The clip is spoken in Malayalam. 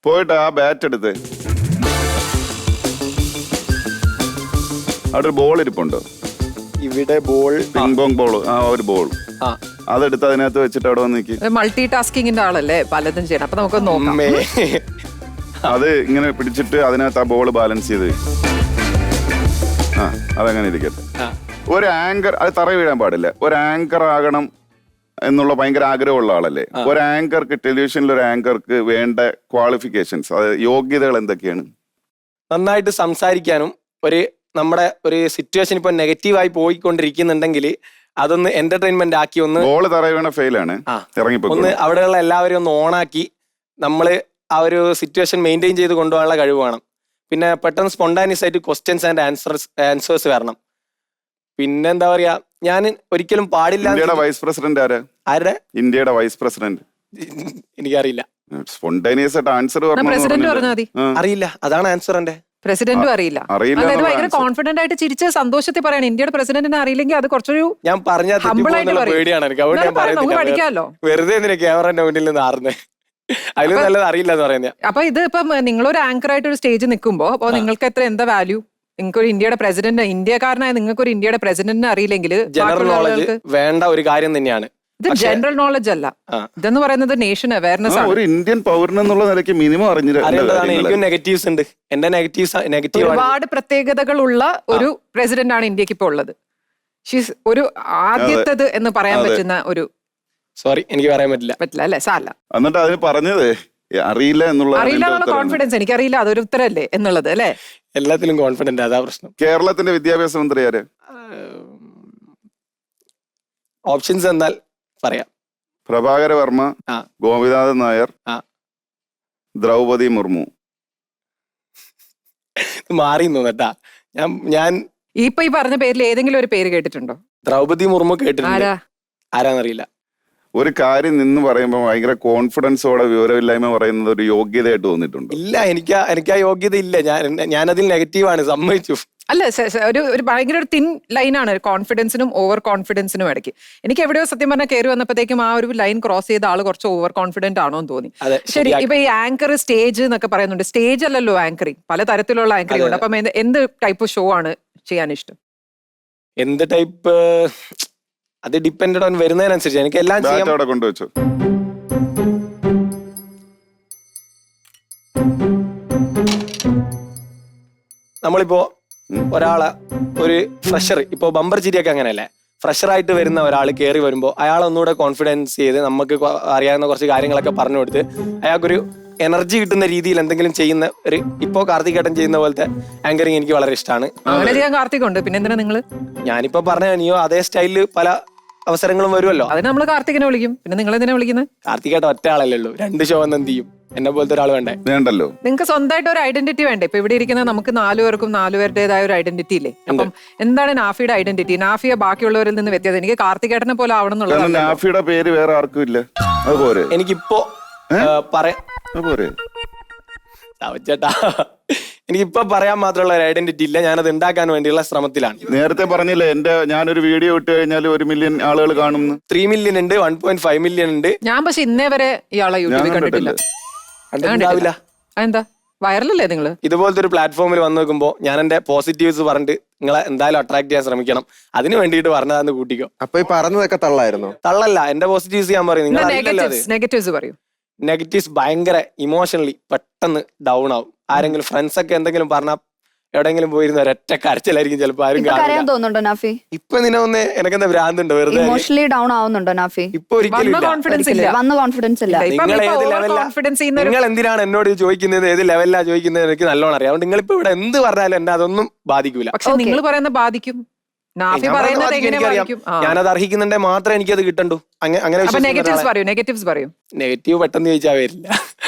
പോയിട്ട് ആ ബാറ്റ് എടുത്ത് അവിടെ ഒരു ബോൾ ഇരിപ്പുണ്ടോ? ഇവിടെ ബോൾ, പിങ് പോങ് ബോൾ, ആ ഒരു ബോൾ ആ അതെടുത്ത് അതിനകത്ത് വെച്ചിട്ട് അവിടെ വന്ന് നിൽക്കി. മൾട്ടി ടാസ്കിങ്ങിന്റെ ആളല്ലേ, പലതും ചെയ്യണം. അപ്പൊ നമുക്ക് നോക്കാം. അമ്മേ. അത് ഇങ്ങനെ പിടിച്ചിട്ട് അതിനകത്ത് ആ ബോൾ ബാലൻസ് ചെയ്ത് ആ അതങ്ങനെ ഇരിക്കട്ടെ. ആ. ഒരു ആങ്കർ, അത് തറ വീഴാൻ പാടില്ല. ഒരു ആങ്കർ ആകണം എന്നുള്ള ഭയങ്കര ആഗ്രഹമുള്ള ആളല്ലേ? ഒരു ആങ്കർക്ക്, ടെലിവിഷനിൽ ഒരു ആങ്കർക്ക് വേണ്ട ക്വാളിഫിക്കേഷൻസ്, അതായത് യോഗ്യതകൾ എന്തൊക്കെയാണ്? നന്നായിട്ട് സംസാരിക്കാനും നമ്മുടെ ഒരു സിറ്റുവേഷൻ ഇപ്പൊ നെഗറ്റീവായി പോയിക്കൊണ്ടിരിക്കുന്നുണ്ടെങ്കിൽ അതൊന്ന് എന്റർടൈൻമെന്റ് ആക്കി ഒന്ന് ബോൾ തറ വീണ ഫെയിലാണ്, ഇറങ്ങിപ്പോ ഒന്ന് അവിടെയുള്ള എല്ലാവരെയും ഒന്ന് ഓണാക്കി നമ്മള് ആ ഒരു സിറ്റുവേഷൻ മെയിൻറ്റെയിൻ ചെയ്ത് കൊണ്ടുപോകാനുള്ള കഴിവ് വേണം. പിന്നെ പെട്ടെന്ന് സ്പോണ്ടാനിയസ് ആയിട്ട് ക്വസ്റ്റ്യൻസ് ആൻഡ് ആൻസേഴ്സ് വരണം. പിന്നെ എന്താ പറയാ, ഞാൻ ഒരിക്കലും പാടില്ല. ഇന്ത്യയുടെ വൈസ് പ്രസിഡന്റ് ആരാ? ആരുടെ? ഇന്ത്യയുടെ വൈസ് പ്രസിഡന്റ് എനിക്കറിയില്ല. സ്പോണ്ടേനിയസ് ആയിട്ട് ആൻസർ പ്രസിഡന്റ് പറഞ്ഞാൽ മതി. അറിയില്ല, അതാണ് ആൻസർ. എന്റെ പ്രസിഡന്റും അറിയില്ല. അതായത് ഭയങ്കര കോൺഫിഡന്റ് ആയിട്ട് ചിരിച്ച് സന്തോഷത്തിൽ പറയണം. ഇന്ത്യയുടെ പ്രസിഡന്റിനെ അറിയില്ലെങ്കിൽ അത് കുറച്ചൊരു ഞാൻ പറഞ്ഞ പേടിയാണ് എനിക്ക്. അതുകൊണ്ട് ഞാൻ പഠിക്കാമല്ലോ. വെറുതെ എന്തിനാ ക്യാമറന്റെ മുന്നിൽ നിന്ന് ആറുന്നേ? അതിലും നല്ലത് അറിയില്ല എന്ന് പറയുന്നത്. അപ്പൊ ഇത് ഇപ്പം നിങ്ങളൊരു ആങ്കർ ആയിട്ട് ഒരു സ്റ്റേജ് നിൽക്കുമ്പോ അപ്പൊ നിങ്ങൾക്ക് എന്താ വാല്യൂ? നിങ്ങൾക്ക് ഒരു ഇന്ത്യയുടെ പ്രസിഡന്റ്, ഇന്ത്യക്കാരനായ നിങ്ങൾക്ക് ഒരു ഇന്ത്യയുടെ പ്രസിഡന്റിനെ അറിയില്ലെങ്കിൽ ജനറൽ നോളജ് വേണ്ട ഒരു കാര്യം തന്നെയാണ്. ഇത് ജനറൽ നോളജ് അല്ല, ഇതെന്ന് പറയുന്നത് നേഷൻ അവയർനെസ് ആണ്. ഒരു ഇന്ത്യൻ പൗരൻ എന്നുള്ള നിലയ്ക്ക് മിനിമം അറിയേണ്ടതാണ്. എനിക്കും നെഗറ്റീവ്സ് ഉണ്ട്. എന്റെ നെഗറ്റീവ് ഒരുപാട് പ്രത്യേകതകളുള്ള ഒരു പ്രസിഡന്റ് ആണ് ഇന്ത്യക്ക് ഇപ്പൊ ഉള്ളത്. ഒരു ആദ്യത്തേത് എന്ന് പറയാൻ പറ്റുന്ന ഒരു, സോറി എനിക്ക് പറയാൻ പറ്റില്ല അല്ലെ? സാല എന്നിട്ട് അതിന് പറഞ്ഞത് അറിയില്ല എന്നുള്ള കോൺഫിഡൻസ്. എനിക്കറിയില്ല, അതൊരു ഉത്തരല്ലേ എന്നുള്ളത് അല്ലെ? എല്ലാത്തിലും കോൺഫിഡന്റ്, അതാ പ്രശ്നം. കേരളത്തിന്റെ വിദ്യാഭ്യാസ മന്ത്രി ആര്? ഓപ്ഷൻസ് എന്നാൽ പറയാം. പ്രഭാകര വർമ്മ, ഗോപിനാഥൻ നായർ, ദ്രൗപതി മുർമു. മാറി കേട്ടാ. ഞാൻ ഇപ്പൊ ഈ പറഞ്ഞ പേരിൽ ഏതെങ്കിലും ഒരു പേര് കേട്ടിട്ടുണ്ടോ? ദ്രൗപതി മുർമു കേട്ടിട്ടുണ്ട്. ആരാന്നറിയില്ല. ഒരു കാര്യം നിന്ന് പറയുമ്പോൾ ഭയങ്കര കോൺഫിഡൻസോടെ വിവരമില്ലായ്മ പറയുന്നത് ഒരു യോഗ്യതയായിട്ട് തോന്നിയിട്ടുണ്ട്? ഇല്ല, എനിക്ക് ആ യോഗ്യത ഇല്ല. ഞാനതിൽ നെഗറ്റീവാണ്, സമ്മതിച്ചു. അല്ല, ഒരു ഭയങ്കര ഒരു തിൻ ലൈനാണ് കോൺഫിഡൻസിനും ഓവർ കോൺഫിഡൻസിനും ഇടയ്ക്ക്. എനിക്ക് എവിടെയോ സത്യം പറഞ്ഞാൽ കയറി വന്നപ്പോഴത്തേക്കും ആ ഒരു ലൈൻ ക്രോസ് ചെയ്ത ആള് കുറച്ച് ഓവർ കോൺഫിഡന്റ് ആണോ എന്ന് തോന്നി. ശരി, ഇപ്പൊ ഈ ആങ്കർ സ്റ്റേജ് എന്നൊക്കെ പറയുന്നുണ്ട്. സ്റ്റേജ് അല്ലല്ലോ ആങ്കറിങ്, പല തരത്തിലുള്ള ആങ്കറിങ് ഉണ്ട്. അപ്പം എന്ത് ടൈപ്പ് ഷോ ആണ് ചെയ്യാൻ ഇഷ്ടം? എന്ത് ടൈപ്പ് അത് ഡിപ്പെൻഡ് ഓൺ വരുന്നതിനനുസരിച്ച് എനിക്ക് എല്ലാം ചെയ്യാം. കൊണ്ടുവച്ചു നമ്മളിപ്പോ ഒരാളെ ഒരു ഫ്രഷർ, ഇപ്പൊ ബമ്പർ ചിരിയൊക്കെ അങ്ങനെയല്ലേ, ഫ്രഷറായിട്ട് വരുന്ന ഒരാൾ കയറി വരുമ്പോൾ അയാൾ ഒന്നുകൂടെ കോൺഫിഡൻസ് ചെയ്ത് നമുക്ക് അറിയാവുന്ന കുറച്ച് കാര്യങ്ങളൊക്കെ പറഞ്ഞു കൊടുത്ത് അയാൾക്കൊരു എനർജി കിട്ടുന്ന രീതിയിൽ എന്തെങ്കിലും ചെയ്യുന്ന ഒരു, ഇപ്പോ കാർത്തികേട്ടൻ ചെയ്യുന്ന പോലത്തെ ആങ്കറിങ് എനിക്ക് വളരെ ഇഷ്ടമാണ്. അങ്ങനെ ചെയ്യാൻ കാർത്തികുണ്ട്. പിന്നെ എന്തിനാ നിങ്ങള്? ഞാനിപ്പോ പറഞ്ഞ നീയോ അതേ സ്റ്റൈലില് പല അവസരങ്ങളും വരുമല്ലോ. അതിന് നമ്മള് കാർത്തികനെ വിളിക്കും. പിന്നെ നിങ്ങൾ എന്തിനാ വിളിക്കുന്നത്? കാർത്തികേട്ടൻ ഒറ്റ ആളല്ലേ ഉള്ളൂ, 2 ഷോ എന്ത് ചെയ്യും? എന്നെ പോലത്തെ ഒരാൾ വേണ്ടേ? വേണ്ടല്ലോ. നിങ്ങൾക്ക് സ്വന്തമായിട്ട് ഒരു ഐഡന്റിറ്റി വേണ്ടേ? ഇപ്പൊ ഇവിടെ ഇരിക്കുന്ന നമുക്ക് 4 പേർക്കും 4 പേരുടേതായ ഒരു ഐഡന്റിറ്റി ഇല്ലേ? അപ്പം എന്താണ് നാഫിയുടെ ഐഡന്റിറ്റി? നാഫിയെ ബാക്കിയുള്ളവരിൽ നിന്ന് വ്യത്യാസം. എനിക്ക് കാർത്തികേട്ടനെ പോലെ ആവണം എന്നുള്ളത്. നാഫിയുടെ പേര് വേറെ ആർക്കും ഇല്ല. അതുപോലെ എനിക്കിപ്പോ ചേട്ടാ, എനിക്കിപ്പോ പറയാൻ മാത്രമുള്ള ഒരു ഐഡന്റിറ്റി ഇല്ല. ഞാനത് ഉണ്ടാക്കാൻ വേണ്ടിയുള്ള ശ്രമത്തിലാണ്. നേരത്തെ പറഞ്ഞില്ലേ ഞാനൊരു വീഡിയോ ഇട്ട് കഴിഞ്ഞാൽ 1 മില്യൺ ആളുകൾ കാണും. 3 മില്യൺ ഉണ്ട്, 1.5 മില്യൺ ഉണ്ട്. ഞാൻ പക്ഷെ ഇന്നേ വരെ ഇയാളെ യൂട്യൂബിൽ കണ്ടിട്ടില്ല. എന്താ വൈറലല്ലേ നിങ്ങള്? ഇതുപോലത്തെ ഒരു പ്ലാറ്റ്ഫോമിൽ വന്നു നോക്കുമ്പോ ഞാൻ എന്റെ പോസിറ്റീവ്സ് പറഞ്ഞിട്ട് നിങ്ങളെ എന്തായാലും അട്രാക്ട് ചെയ്യാൻ ശ്രമിക്കണം. അതിന് വേണ്ടിയിട്ട് പറഞ്ഞതാന്ന് കൂട്ടിക്കോ. അപ്പൊ ഈ പറഞ്ഞതൊക്കെ തള്ളായിരുന്നു? തള്ളല്ല, എന്റെ പോസിറ്റീവ്സ് ഞാൻ പറയും. നെഗറ്റീവ്സ് പറയൂ. നെഗറ്റീവ്സ് ഭയങ്കര ഇമോഷണലി പെട്ടെന്ന് ഡൗൺ ആവും. ആരെങ്കിലും ഫ്രണ്ട്സ് ഒക്കെ എന്തെങ്കിലും പറഞ്ഞാൽ എവിടെയെങ്കിലും പോയിരുന്ന ഒരൊറ്റ കരച്ചിലായിരിക്കും ചിലപ്പോ. ആരും തോന്നുന്നുണ്ടോ നാഫി? ഇപ്പൊ നിന്നെ എനിക്കെന്താ ഭ്രാന്തുണ്ട് വെറുതെ? ഇമോഷണലി ഡൗൺ ആവുന്നുണ്ടോ നാഫി? ഇപ്പൊ ഒരിക്കലും കോൺഫിഡൻസ് ഇല്ല. നിങ്ങൾ എന്തിനാണ് എന്നോട് ചോദിക്കുന്നത്? ഏത് ലെവലിലാ ചോദിക്കുന്നത്? എനിക്ക് നല്ലോണം അറിയാം. അതുകൊണ്ട് നിങ്ങളിപ്പോ ഇവിടെ എന്ത് പറഞ്ഞാലും എന്നെ അതൊന്നും ബാധിക്കൂല. പക്ഷെ നിങ്ങൾ പറയുന്ന ബാധിക്കും. ഞാനത് അർഹിക്കുന്നുണ്ടെ മാത്രമേ എനിക്കത് കിട്ടണ്ടു. അങ്ങനെ നെഗറ്റീവ് പെട്ടെന്ന് ചോദിച്ചാൽ വരില്ല.